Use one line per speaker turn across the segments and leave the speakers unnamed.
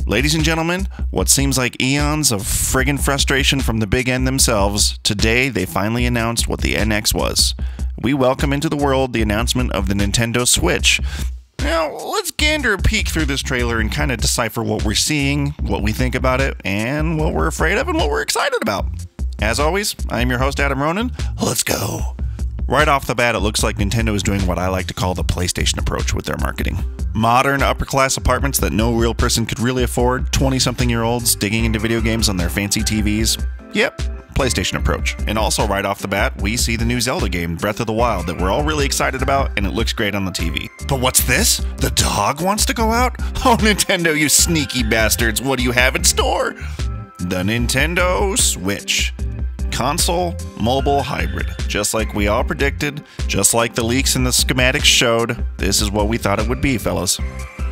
Ladies and gentlemen, what seems like eons of friggin' frustration from the big N themselves, today they finally announced what the NX was. We welcome into the world the announcement of the Nintendo Switch. Now, let's gander a peek through this trailer and kind of decipher what we're seeing, what we think about it, and what we're afraid of and what we're excited about. As always, I'm your host, Adam Ronin. Let's go! Right off the bat, it looks like Nintendo is doing what I like to call the PlayStation approach with their marketing. Modern, upper-class apartments that no real person could really afford, 20-something-year-olds digging into video games on their fancy TVs. Yep, PlayStation approach. And also right off the bat, we see the new Zelda game, Breath of the Wild, that we're all really excited about, and it looks great on the TV. But what's this? The dog wants to go out? Oh, Nintendo, you sneaky bastards, what do you have in store? The Nintendo Switch. Console, mobile, hybrid. Just like we all predicted, just like the leaks and the schematics showed, this is what we thought it would be, fellas.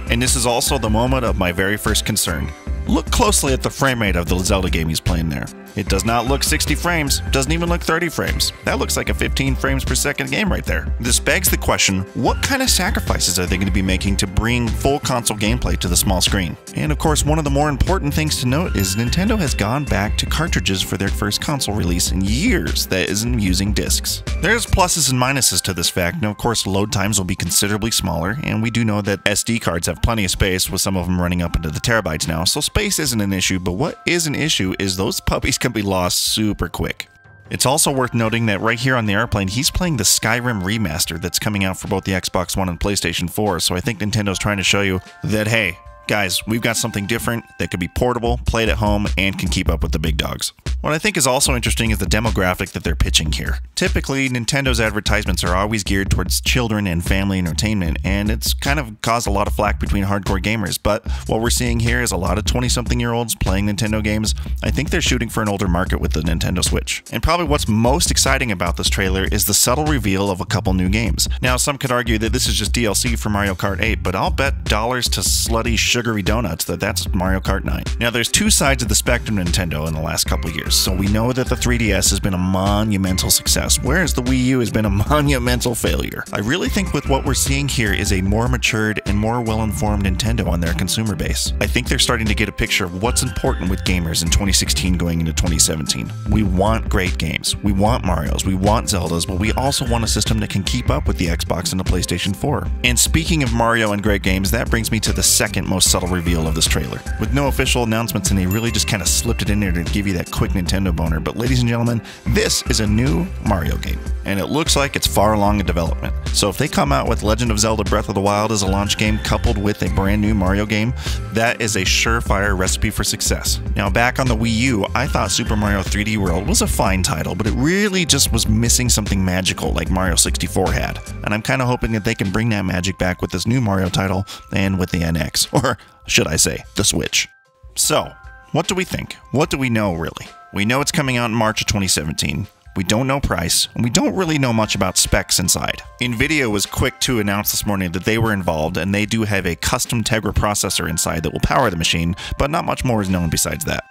And this is also the moment of my very first concern. Look closely at the frame rate of the Zelda game he's playing there. It does not look 60 frames, doesn't even look 30 frames. That looks like a 15 frames per second game right there. This begs the question, what kind of sacrifices are they going to be making to bring full console gameplay to the small screen? And of course, one of the more important things to note is Nintendo has gone back to cartridges for their first console release in years that isn't using discs. There's pluses and minuses to this fact. Now, of course, load times will be considerably smaller, and we do know that SD cards have plenty of space, with some of them running up into the terabytes now, so space isn't an issue, but what is an issue is those puppies can be lost super quick. It's also worth noting that right here on the airplane, he's playing the Skyrim remaster that's coming out for both the Xbox One and PlayStation 4, so I think Nintendo's trying to show you that, hey, guys, we've got something different that could be portable, played at home, and can keep up with the big dogs. What I think is also interesting is the demographic that they're pitching here. Typically, Nintendo's advertisements are always geared towards children and family entertainment, and it's kind of caused a lot of flack between hardcore gamers, but what we're seeing here is a lot of 20-something-year-olds playing Nintendo games. I think they're shooting for an older market with the Nintendo Switch. And probably what's most exciting about this trailer is the subtle reveal of a couple new games. Now, some could argue that this is just DLC for Mario Kart 8, but I'll bet dollars to slutty sugary donuts that that's Mario Kart 9. Now, there's two sides of the spectrum Nintendo in the last couple of years. So we know that the 3DS has been a monumental success, whereas the Wii U has been a monumental failure. I really think with what we're seeing here is a more matured and more well-informed Nintendo on their consumer base. I think they're starting to get a picture of what's important with gamers in 2016 going into 2017. We want great games. We want Marios. We want Zeldas, but we also want a system that can keep up with the Xbox and the PlayStation 4. And speaking of Mario and great games, that brings me to the second most subtle reveal of this trailer. With no official announcements, and they really just kind of slipped it in there to give you that quick Nintendo boner, but ladies and gentlemen, this is a new Mario game, and it looks like it's far along in development. So if they come out with Legend of Zelda Breath of the Wild as a launch game coupled with a brand new Mario game, that is a surefire recipe for success. Now, back on the Wii U, I thought Super Mario 3D World was a fine title, but it really just was missing something magical like Mario 64 had, and I'm kind of hoping that they can bring that magic back with this new Mario title and with the NX, or should I say, the Switch. So, what do we think? What do we know, really? We know it's coming out in March of 2017. We don't know price, and we don't really know much about specs inside. NVIDIA was quick to announce this morning that they were involved, and they do have a custom Tegra processor inside that will power the machine, but not much more is known besides that.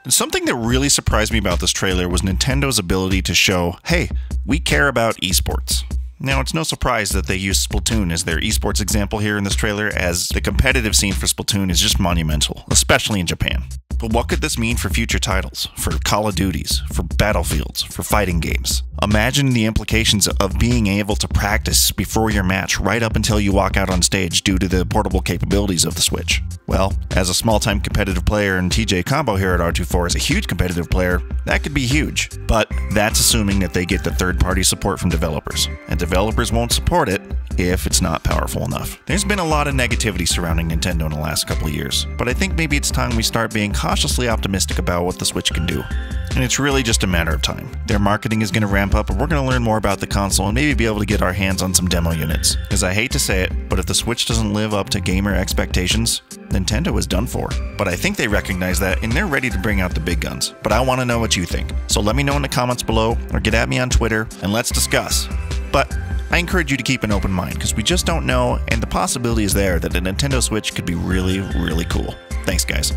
Something that really surprised me about this trailer was Nintendo's ability to show, hey, we care about esports. Now, it's no surprise that they use Splatoon as their esports example here in this trailer, as the competitive scene for Splatoon is just monumental, especially in Japan. But what could this mean for future titles, for Call of Duties, for Battlefields, for fighting games? Imagine the implications of being able to practice before your match right up until you walk out on stage due to the portable capabilities of the Switch. Well, as a small-time competitive player, and TJ Combo here at R24 is a huge competitive player, that could be huge. But that's assuming that they get the third-party support from developers, and developers won't support it if it's not powerful enough. There's been a lot of negativity surrounding Nintendo in the last couple of years, but I think maybe it's time we start being cautiously optimistic about what the Switch can do. And it's really just a matter of time. Their marketing is going to ramp up, and we're going to learn more about the console and maybe be able to get our hands on some demo units. Because I hate to say it, but if the Switch doesn't live up to gamer expectations, Nintendo is done for. But I think they recognize that, and they're ready to bring out the big guns. But I want to know what you think. So let me know in the comments below, or get at me on Twitter, and let's discuss. But I encourage you to keep an open mind, because we just don't know, and the possibility is there that the Nintendo Switch could be really, really cool. Thanks, guys.